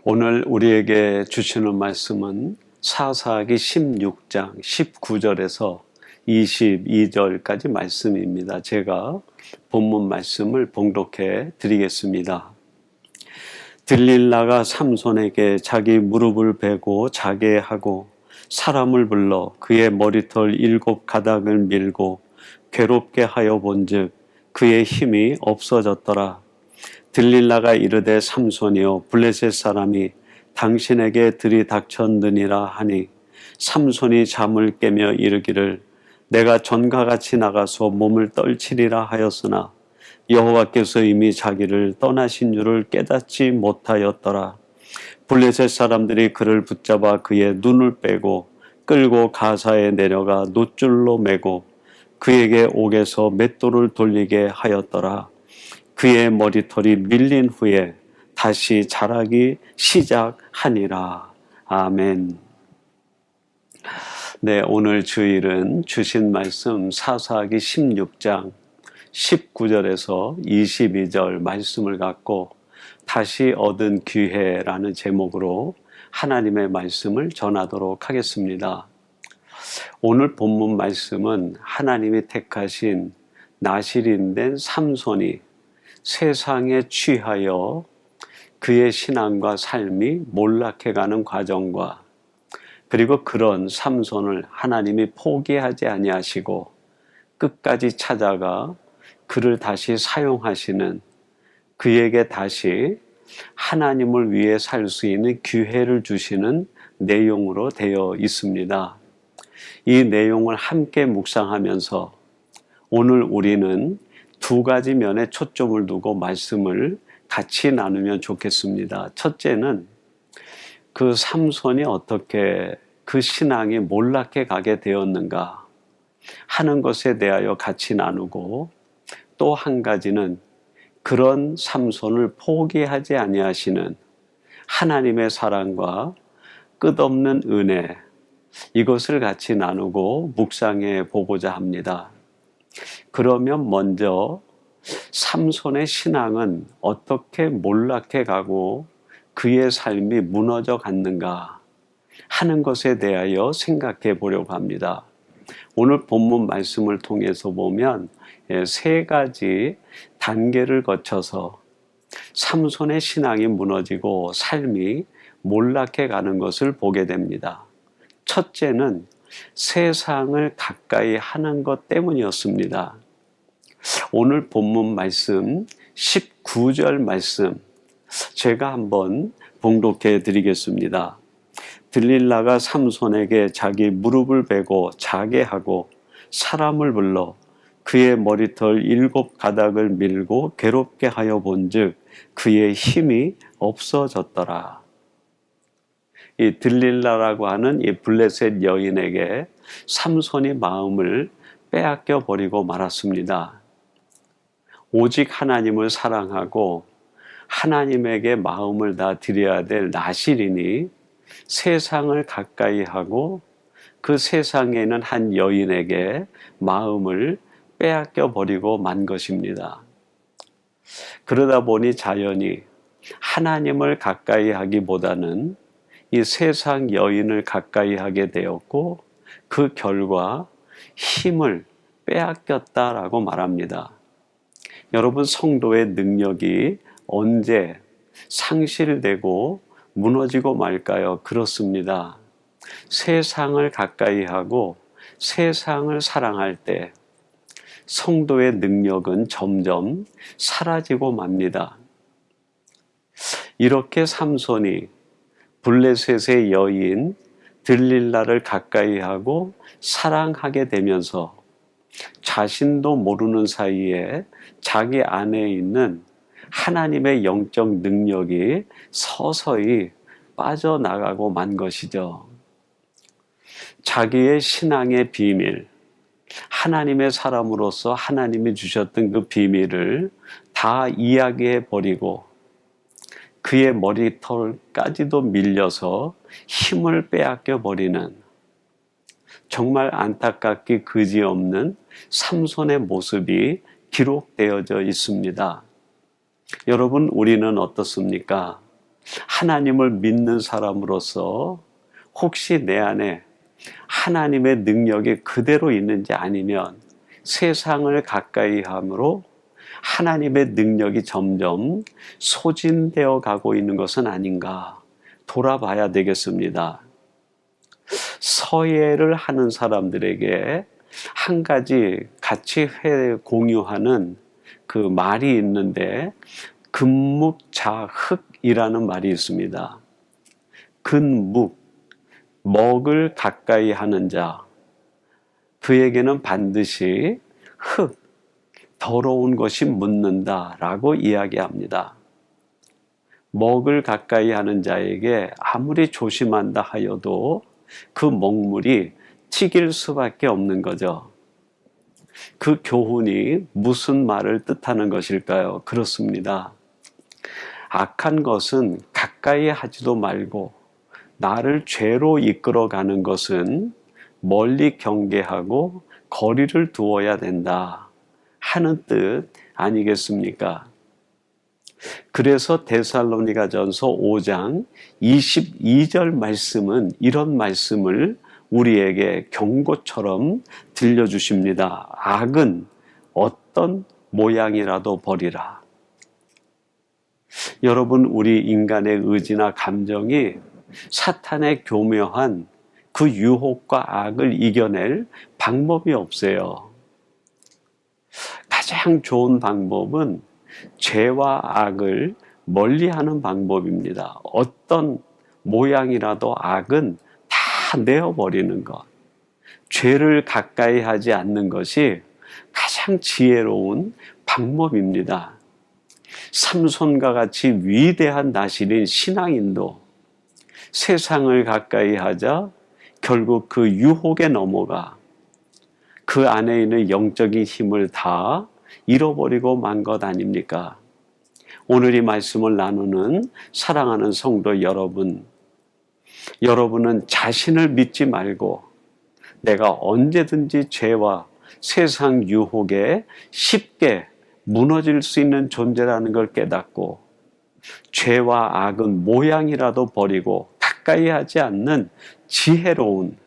오늘 우리에게 주시는 말씀은 사사기 16장 19절에서 22절까지 말씀입니다. 제가 본문 말씀을 봉독해 드리겠습니다. 들릴라가 삼손에게 자기 무릎을 베고 자게 하고 사람을 불러 그의 머리털 7가닥을 밀고 괴롭게 하여 본즉 그의 힘이 없어졌더라. 들릴라가 이르되 삼손이여 블레셋 사람이 당신에게 들이닥쳤느니라 하니 삼손이 잠을 깨며 이르기를 내가 전과 같이 나가서 몸을 떨치리라 하였으나 여호와께서 이미 자기를 떠나신 줄을 깨닫지 못하였더라. 블레셋 사람들이 그를 붙잡아 그의 눈을 빼고 끌고 가사에 내려가 놋줄로 매고 그에게 옥에서 맷돌을 돌리게 하였더라. 그의 머리털이 밀린 후에 다시 자라기 시작하니라. 아멘. 네, 오늘 주일은 주신 말씀 사사기 16장 19절에서 22절 말씀을 갖고 다시 얻은 기회라는 제목으로 하나님의 말씀을 전하도록 하겠습니다. 오늘 본문 말씀은 하나님이 택하신 나실인 삼손이 세상에 취하여 그의 신앙과 삶이 몰락해가는 과정과 그리고 그런 삼손을 하나님이 포기하지 아니하시고 끝까지 찾아가 그를 다시 사용하시는 그에게 다시 하나님을 위해 살 수 있는 기회를 주시는 내용으로 되어 있습니다. 이 내용을 함께 묵상하면서 오늘 우리는 두 가지 면에 초점을 두고 말씀을 같이 나누면 좋겠습니다. 첫째는 그 삼손이 어떻게 그 신앙이 몰락해 가게 되었는가 하는 것에 대하여 같이 나누고 또 한 가지는 그런 삼손을 포기하지 아니하시는 하나님의 사랑과 끝없는 은혜 이것을 같이 나누고 묵상해 보고자 합니다. 그러면 먼저 삼손의 신앙은 어떻게 몰락해 가고 그의 삶이 무너져 갔는가 하는 것에 대하여 생각해 보려고 합니다. 오늘 본문 말씀을 통해서 보면 세 가지 단계를 거쳐서 삼손의 신앙이 무너지고 삶이 몰락해 가는 것을 보게 됩니다. 첫째는 세상을 가까이 하는 것 때문이었습니다. 오늘 본문 말씀 19절 말씀 제가 한번 봉독해 드리겠습니다. 들릴라가 삼손에게 자기 무릎을 베고 자게 하고 사람을 불러 그의 머리털 7가닥을 밀고 괴롭게 하여 본즉 그의 힘이 없어졌더라. 이 들릴라라고 하는 이 블레셋 여인에게 삼손이 마음을 빼앗겨 버리고 말았습니다. 오직 하나님을 사랑하고 하나님에게 마음을 다 드려야 될 나실이니 세상을 가까이 하고 그 세상에는 한 여인에게 마음을 빼앗겨 버리고 만 것입니다. 그러다 보니 자연히 하나님을 가까이 하기보다는 이 세상 여인을 가까이 하게 되었고 그 결과 힘을 빼앗겼다라고 말합니다. 여러분, 성도의 능력이 언제 상실되고 무너지고 말까요? 그렇습니다. 세상을 가까이 하고 세상을 사랑할 때 성도의 능력은 점점 사라지고 맙니다. 이렇게 삼손이 블레셋의 여인 들릴라를 가까이 하고 사랑하게 되면서 자신도 모르는 사이에 자기 안에 있는 하나님의 영적 능력이 서서히 빠져나가고 만 것이죠. 자기의 신앙의 비밀, 하나님의 사람으로서 하나님이 주셨던 그 비밀을 다 이야기해 버리고 그의 머리털까지도 밀려서 힘을 빼앗겨 버리는 정말 안타깝기 그지없는 삼손의 모습이 기록되어져 있습니다. 여러분, 우리는 어떻습니까? 하나님을 믿는 사람으로서 혹시 내 안에 하나님의 능력이 그대로 있는지 아니면 세상을 가까이 함으로 하나님의 능력이 점점 소진되어 가고 있는 것은 아닌가 돌아봐야 되겠습니다. 서예를 하는 사람들에게 한 가지 같이 공유하는 그 말이 있는데 근묵자흑이라는 말이 있습니다. 근묵, 먹을 가까이 하는 자, 그에게는 반드시 흙, 더러운 것이 묻는다라고 이야기합니다. 먹을 가까이 하는 자에게 아무리 조심한다 하여도 그 먹물이 튀길 수밖에 없는 거죠. 그 교훈이 무슨 말을 뜻하는 것일까요? 그렇습니다. 악한 것은 가까이 하지도 말고 나를 죄로 이끌어가는 것은 멀리 경계하고 거리를 두어야 된다 하는 뜻 아니겠습니까? 그래서 데살로니가전서 5장 22절 말씀은 이런 말씀을 우리에게 경고처럼 들려주십니다. 악은 어떤 모양이라도 버리라. 여러분, 우리 인간의 의지나 감정이 사탄의 교묘한 그 유혹과 악을 이겨낼 방법이 없어요. 가장 좋은 방법은 죄와 악을 멀리하는 방법입니다. 어떤 모양이라도 악은 다 내어버리는 것. 죄를 가까이 하지 않는 것이 가장 지혜로운 방법입니다. 삼손과 같이 위대한 나실인 신앙인도 세상을 가까이 하자 결국 그 유혹에 넘어가 그 안에 있는 영적인 힘을 다 잃어버리고 만 것 아닙니까? 오늘 이 말씀을 나누는 사랑하는 성도 여러분, 여러분은 자신을 믿지 말고 내가 언제든지 죄와 세상 유혹에 쉽게 무너질 수 있는 존재라는 걸 깨닫고 죄와 악은 모양이라도 버리고 가까이 하지 않는 지혜로운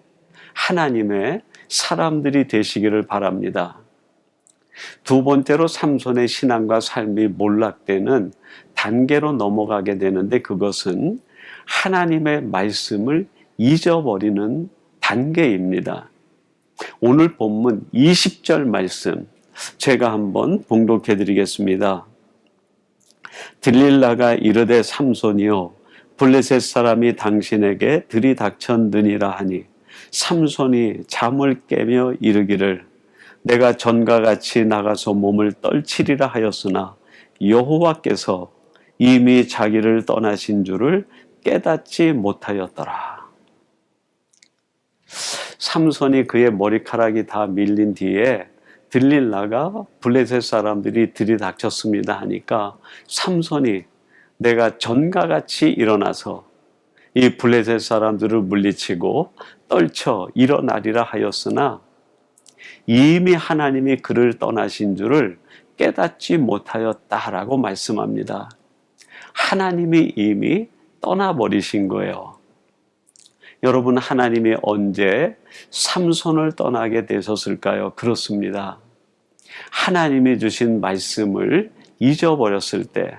하나님의 사람들이 되시기를 바랍니다. 두 번째로 삼손의 신앙과 삶이 몰락되는 단계로 넘어가게 되는데 그것은 하나님의 말씀을 잊어버리는 단계입니다. 오늘 본문 20절 말씀 제가 한번 봉독해 드리겠습니다. 들릴라가 이르되 삼손이여 블레셋 사람이 당신에게 들이닥쳤느니라 하니 삼손이 잠을 깨며 이르기를 내가 전과 같이 나가서 몸을 떨치리라 하였으나 여호와께서 이미 자기를 떠나신 줄을 깨닫지 못하였더라. 삼손이 그의 머리카락이 다 밀린 뒤에 들릴라가 블레셋 사람들이 들이닥쳤습니다 하니까 삼손이 내가 전과 같이 일어나서 이 블레셋 사람들을 물리치고 떨쳐 일어나리라 하였으나 이미 하나님이 그를 떠나신 줄을 깨닫지 못하였다라고 말씀합니다. 하나님이 이미 떠나버리신 거예요. 여러분, 하나님이 언제 삼손을 떠나게 되셨을까요? 그렇습니다. 하나님이 주신 말씀을 잊어버렸을 때,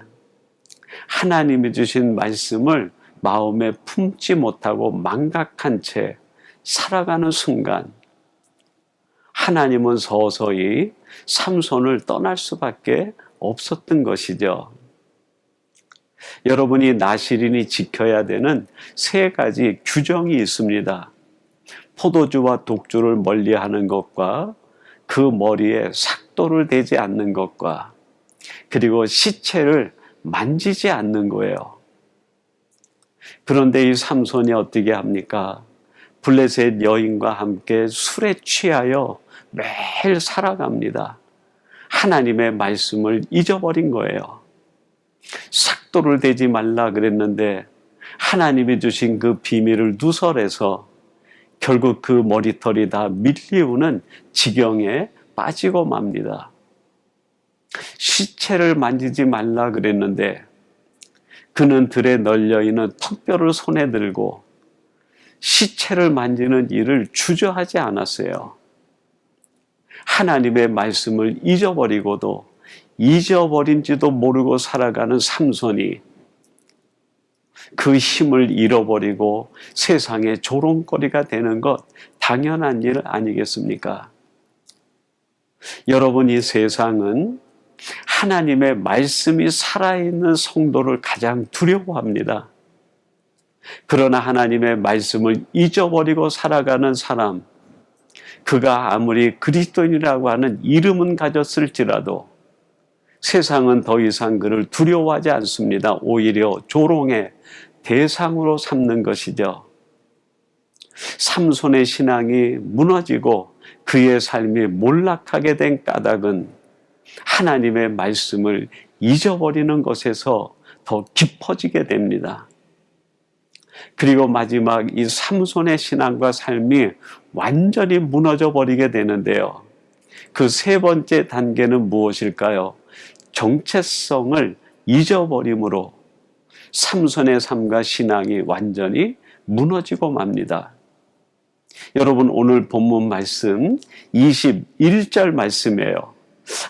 하나님이 주신 말씀을 마음에 품지 못하고 망각한 채 살아가는 순간 하나님은 서서히 삼손을 떠날 수밖에 없었던 것이죠. 여러분이 나실인이 지켜야 되는 세 가지 규정이 있습니다. 포도주와 독주를 멀리하는 것과 그 머리에 삭도를 대지 않는 것과 그리고 시체를 만지지 않는 거예요. 그런데 이 삼손이 어떻게 합니까? 블레셋 여인과 함께 술에 취하여 매일 살아갑니다. 하나님의 말씀을 잊어버린 거예요. 삭도를 대지 말라 그랬는데 하나님이 주신 그 비밀을 누설해서 결국 그 머리털이 다 밀리우는 지경에 빠지고 맙니다. 시체를 만지지 말라 그랬는데 그는 들에 널려있는 턱뼈를 손에 들고 시체를 만지는 일을 주저하지 않았어요. 하나님의 말씀을 잊어버리고도 잊어버린지도 모르고 살아가는 삼손이 그 힘을 잃어버리고 세상의 조롱거리가 되는 것 당연한 일 아니겠습니까? 여러분, 이 세상은 하나님의 말씀이 살아있는 성도를 가장 두려워합니다. 그러나 하나님의 말씀을 잊어버리고 살아가는 사람, 그가 아무리 그리스도인이라고 하는 이름은 가졌을지라도 세상은 더 이상 그를 두려워하지 않습니다. 오히려 조롱의 대상으로 삼는 것이죠. 삼손의 신앙이 무너지고 그의 삶이 몰락하게 된 까닭은 하나님의 말씀을 잊어버리는 것에서 더 깊어지게 됩니다. 그리고 마지막 이 삼손의 신앙과 삶이 완전히 무너져 버리게 되는데요. 그 세 번째 단계는 무엇일까요? 정체성을 잊어버림으로 삼손의 삶과 신앙이 완전히 무너지고 맙니다. 여러분, 오늘 본문 말씀 21절 말씀이에요.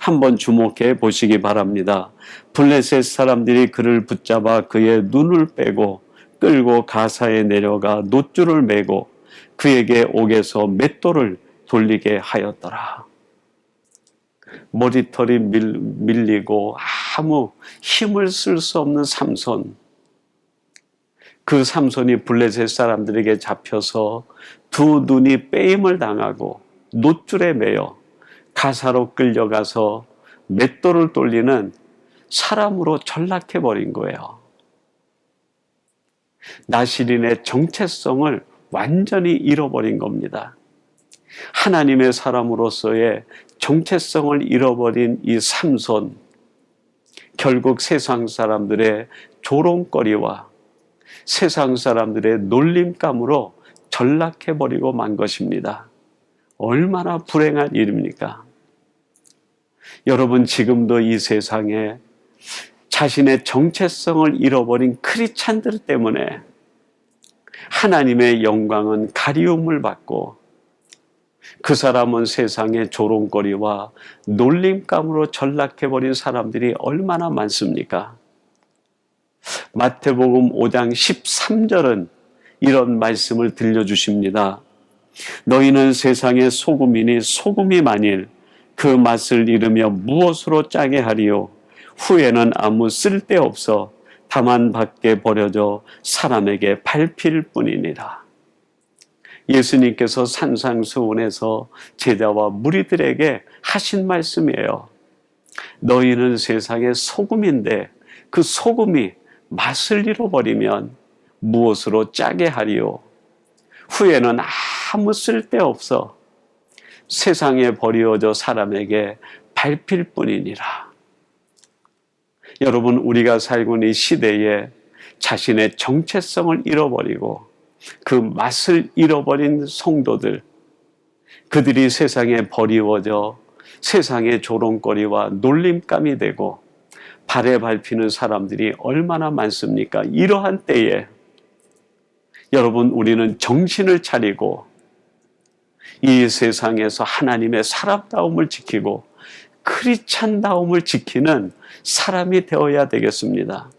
한번 주목해 보시기 바랍니다. 블레셋 사람들이 그를 붙잡아 그의 눈을 빼고 끌고 가사에 내려가 놋줄을 메고 그에게 옥에서 맷돌을 돌리게 하였더라. 머리털이 밀리고 아무 힘을 쓸 수 없는 삼손. 그 삼손이 블레셋 사람들에게 잡혀서 두 눈이 빼임을 당하고 놋줄에 매여 가사로 끌려가서 맷돌을 돌리는 사람으로 전락해 버린 거예요. 나시린의 정체성을 완전히 잃어버린 겁니다. 하나님의 사람으로서의 정체성을 잃어버린 이 삼손, 결국 세상 사람들의 조롱거리와 세상 사람들의 놀림감으로 전락해버리고 만 것입니다. 얼마나 불행한 일입니까? 여러분, 지금도 이 세상에 자신의 정체성을 잃어버린 크리스찬들 때문에 하나님의 영광은 가리움을 받고 그 사람은 세상의 조롱거리와 놀림감으로 전락해버린 사람들이 얼마나 많습니까? 마태복음 5장 13절은 이런 말씀을 들려주십니다. 너희는 세상의 소금이니 소금이 만일 그 맛을 잃으며 무엇으로 짜게 하리요? 후에는 아무 쓸데없어 다만 밖에 버려져 사람에게 밟힐 뿐이니라. 예수님께서 산상수훈에서 제자와 무리들에게 하신 말씀이에요. 너희는 세상의 소금인데 그 소금이 맛을 잃어버리면 무엇으로 짜게 하리요? 후에는 아무 쓸데없어 세상에 버려져 사람에게 밟힐 뿐이니라. 여러분, 우리가 살고 있는 이 시대에 자신의 정체성을 잃어버리고 그 맛을 잃어버린 성도들, 그들이 세상에 버리워져 세상의 조롱거리와 놀림감이 되고 발에 밟히는 사람들이 얼마나 많습니까? 이러한 때에 여러분, 우리는 정신을 차리고 이 세상에서 하나님의 사람다움을 지키고 크리스찬다움을 지키는 사람이 되어야 되겠습니다.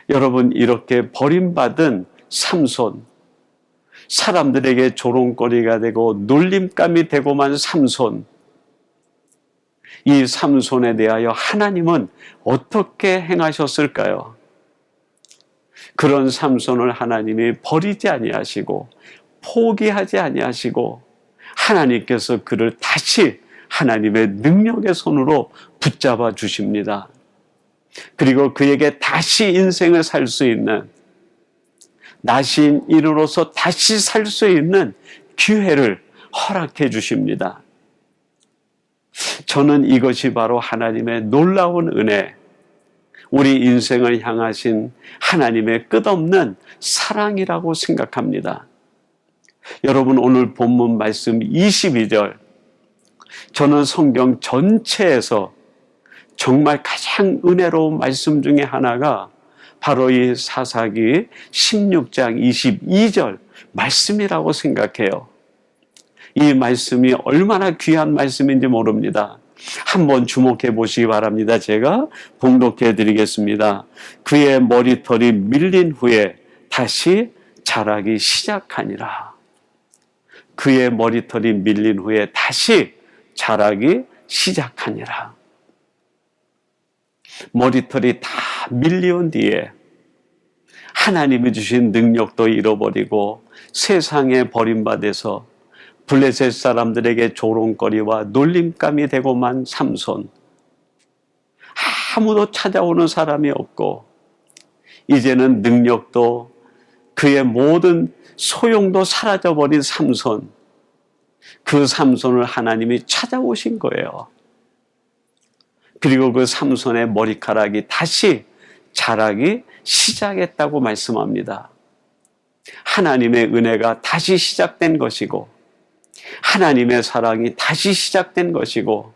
여러분, 이렇게 버림받은 삼손, 사람들에게 조롱거리가 되고 놀림감이 되고만 삼손, 이 삼손에 대하여 하나님은 어떻게 행하셨을까요? 그런 삼손을 하나님이 버리지 아니하시고 포기하지 아니하시고 하나님께서 그를 다시 하나님의 능력의 손으로 붙잡아 주십니다. 그리고 그에게 다시 인생을 살 수 있는, 나신인으로서 다시 살 수 있는 기회를 허락해 주십니다. 저는 이것이 바로 하나님의 놀라운 은혜, 우리 인생을 향하신 하나님의 끝없는 사랑이라고 생각합니다. 여러분, 오늘 본문 말씀 22절, 저는 성경 전체에서 정말 가장 은혜로운 말씀 중에 하나가 바로 이 사사기 16장 22절 말씀이라고 생각해요. 이 말씀이 얼마나 귀한 말씀인지 모릅니다. 한번 주목해 보시기 바랍니다. 제가 봉독해 드리겠습니다. 그의 머리털이 밀린 후에 다시 자라기 시작하니라. 그의 머리털이 밀린 후에 다시 자라기 시작하니라. 머리털이 다 밀려온 뒤에 하나님이 주신 능력도 잃어버리고 세상에 버림받아서 블레셋 사람들에게 조롱거리와 놀림감이 되고만 삼손. 아무도 찾아오는 사람이 없고 이제는 능력도 그의 모든 소용도 사라져버린 삼손. 그 삼손을 하나님이 찾아오신 거예요. 그리고 그 삼손의 머리카락이 다시 자라기 시작했다고 말씀합니다. 하나님의 은혜가 다시 시작된 것이고 하나님의 사랑이 다시 시작된 것이고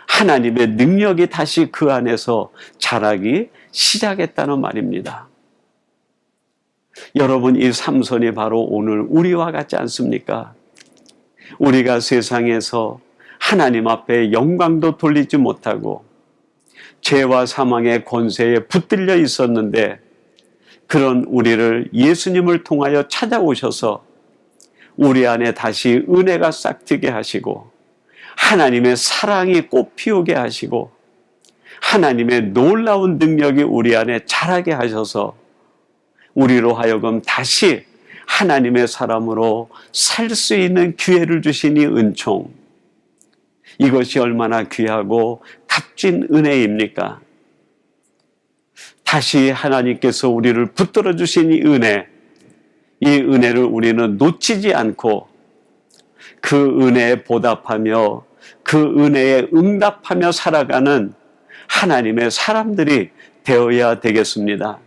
하나님의 능력이 다시 그 안에서 자라기 시작했다는 말입니다. 여러분, 이 삼손이 바로 오늘 우리와 같지 않습니까? 우리가 세상에서 하나님 앞에 영광도 돌리지 못하고 죄와 사망의 권세에 붙들려 있었는데 그런 우리를 예수님을 통하여 찾아오셔서 우리 안에 다시 은혜가 싹트게 하시고 하나님의 사랑이 꽃피우게 하시고 하나님의 놀라운 능력이 우리 안에 자라게 하셔서 우리로 하여금 다시 하나님의 사람으로 살 수 있는 기회를 주시니 은총. 이것이 얼마나 귀하고 값진 은혜입니까? 다시 하나님께서 우리를 붙들어 주신 이 은혜, 이 은혜를 우리는 놓치지 않고 그 은혜에 보답하며 그 은혜에 응답하며 살아가는 하나님의 사람들이 되어야 되겠습니다.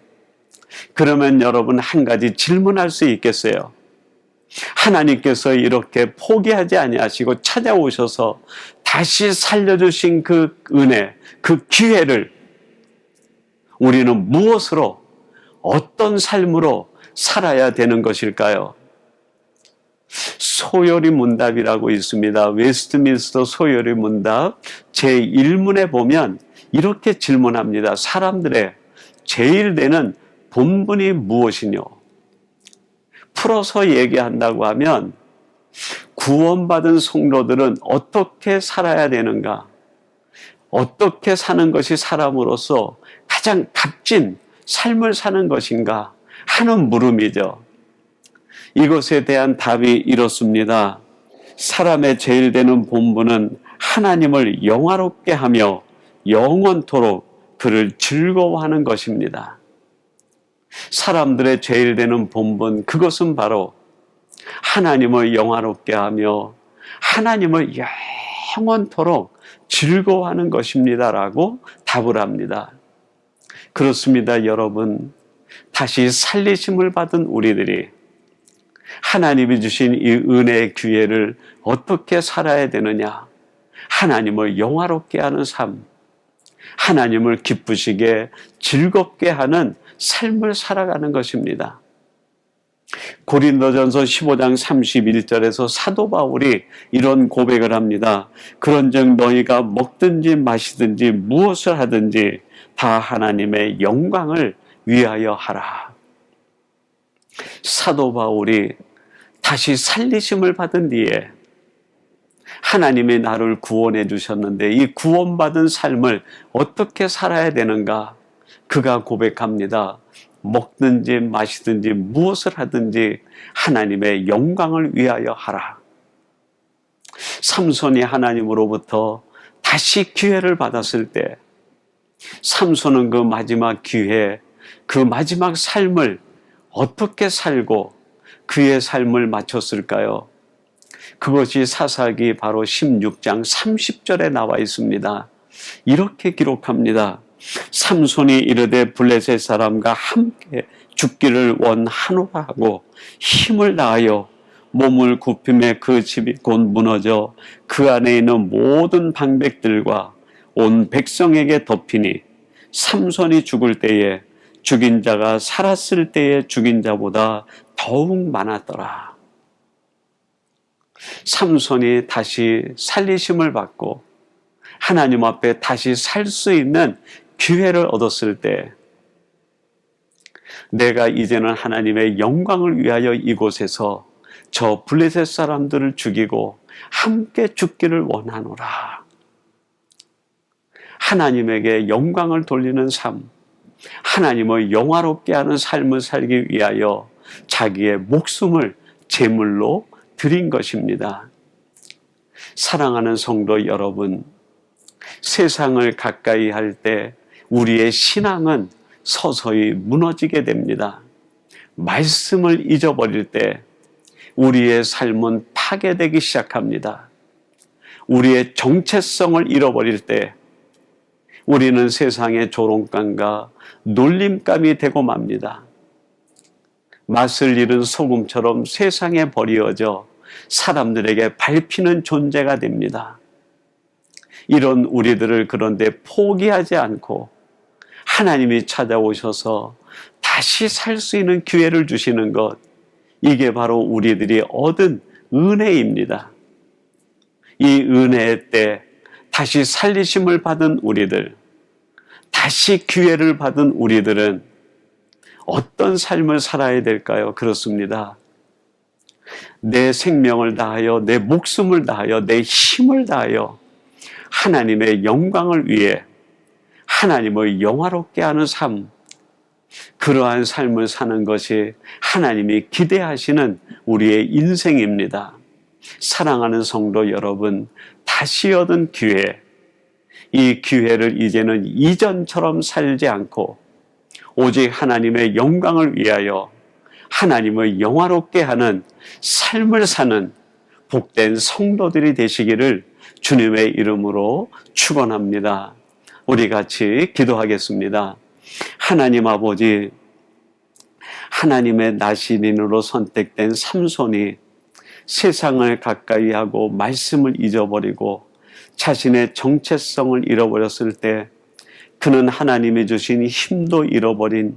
그러면 여러분 한 가지 질문할 수 있겠어요? 하나님께서 이렇게 포기하지 아니하시고 찾아오셔서 다시 살려주신 그 은혜, 그 기회를 우리는 무엇으로, 어떤 삶으로 살아야 되는 것일까요? 소요리 문답이라고 있습니다. 웨스트민스터 소요리 문답 제1문에 보면 이렇게 질문합니다. 사람들의 제일 되는 본분이 무엇이뇨? 풀어서 얘기한다고 하면 구원받은 성도들은 어떻게 살아야 되는가? 어떻게 사는 것이 사람으로서 가장 값진 삶을 사는 것인가 하는 물음이죠. 이것에 대한 답이 이렇습니다. 사람의 제일 되는 본분은 하나님을 영화롭게 하며 영원토록 그를 즐거워하는 것입니다. 사람들의 제일 되는 본분, 그것은 바로 하나님을 영화롭게 하며 하나님을 영원토록 즐거워하는 것입니다라고 답을 합니다. 그렇습니다, 여러분. 다시 살리심을 받은 우리들이 하나님이 주신 이 은혜의 기회를 어떻게 살아야 되느냐? 하나님을 영화롭게 하는 삶, 하나님을 기쁘시게 즐겁게 하는 삶을 살아가는 것입니다. 고린도전서 15장 31절에서 사도 바울이 이런 고백을 합니다. 그런즉 너희가 먹든지 마시든지 무엇을 하든지 다 하나님의 영광을 위하여 하라. 사도 바울이 다시 살리심을 받은 뒤에 하나님이 나를 구원해 주셨는데 이 구원받은 삶을 어떻게 살아야 되는가? 그가 고백합니다. 먹든지 마시든지 무엇을 하든지 하나님의 영광을 위하여 하라. 삼손이 하나님으로부터 다시 기회를 받았을 때 삼손은 그 마지막 기회, 그 마지막 삶을 어떻게 살고 그의 삶을 마쳤을까요? 그것이 사사기 바로 16장 30절에 나와 있습니다. 이렇게 기록합니다. 삼손이 이르되 블레셋 사람과 함께 죽기를 원하노라 하고 힘을 다하여 몸을 굽힘에 그 집이 곧 무너져 그 안에 있는 모든 방백들과 온 백성에게 덮이니 삼손이 죽을 때에 죽인 자가 살았을 때에 죽인 자보다 더욱 많았더라. 삼손이 다시 살리심을 받고 하나님 앞에 다시 살 수 있는 기회를 얻었을 때, 내가 이제는 하나님의 영광을 위하여 이곳에서 저 블레셋 사람들을 죽이고 함께 죽기를 원하노라. 하나님에게 영광을 돌리는 삶, 하나님을 영화롭게 하는 삶을 살기 위하여 자기의 목숨을 제물로 드린 것입니다. 사랑하는 성도 여러분, 세상을 가까이 할 때 우리의 신앙은 서서히 무너지게 됩니다. 말씀을 잊어버릴 때 우리의 삶은 파괴되기 시작합니다. 우리의 정체성을 잃어버릴 때 우리는 세상의 조롱감과 놀림감이 되고 맙니다. 맛을 잃은 소금처럼 세상에 버려져 사람들에게 밟히는 존재가 됩니다. 이런 우리들을 그런데 포기하지 않고 하나님이 찾아오셔서 다시 살 수 있는 기회를 주시는 것, 이게 바로 우리들이 얻은 은혜입니다. 이 은혜의 때 다시 살리심을 받은 우리들, 다시 기회를 받은 우리들은 어떤 삶을 살아야 될까요? 그렇습니다. 내 생명을 다하여, 내 목숨을 다하여, 내 힘을 다하여 하나님의 영광을 위해 하나님을 영화롭게 하는 삶, 그러한 삶을 사는 것이 하나님이 기대하시는 우리의 인생입니다. 사랑하는 성도 여러분, 다시 얻은 기회, 이 기회를 이제는 이전처럼 살지 않고 오직 하나님의 영광을 위하여 하나님을 영화롭게 하는 삶을 사는 복된 성도들이 되시기를 주님의 이름으로 축원합니다. 우리 같이 기도하겠습니다. 하나님 아버지, 하나님의 나시린으로 선택된 삼손이 세상을 가까이 하고 말씀을 잊어버리고 자신의 정체성을 잃어버렸을 때 그는 하나님이 주신 힘도 잃어버린,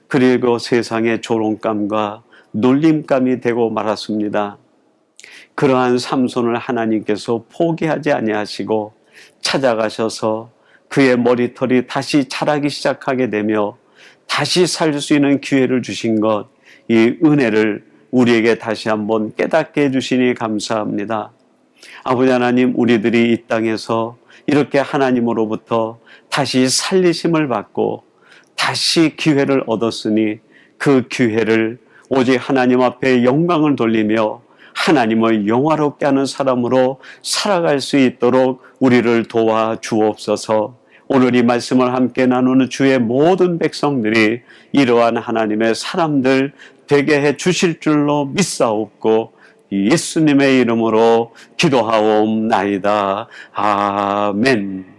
그리고 세상의 조롱감과 놀림감이 되고 말았습니다. 그러한 삼손을 하나님께서 포기하지 아니하시고 찾아가셔서 그의 머리털이 다시 자라기 시작하게 되며 다시 살 수 있는 기회를 주신 것, 이 은혜를 우리에게 다시 한번 깨닫게 해주시니 감사합니다. 아버지 하나님, 우리들이 이 땅에서 이렇게 하나님으로부터 다시 살리심을 받고 다시 기회를 얻었으니 그 기회를 오직 하나님 앞에 영광을 돌리며 하나님을 영화롭게 하는 사람으로 살아갈 수 있도록 우리를 도와 주옵소서. 오늘 이 말씀을 함께 나누는 주의 모든 백성들이 이러한 하나님의 사람들 되게 해 주실 줄로 믿사옵고 예수님의 이름으로 기도하옵나이다. 아멘.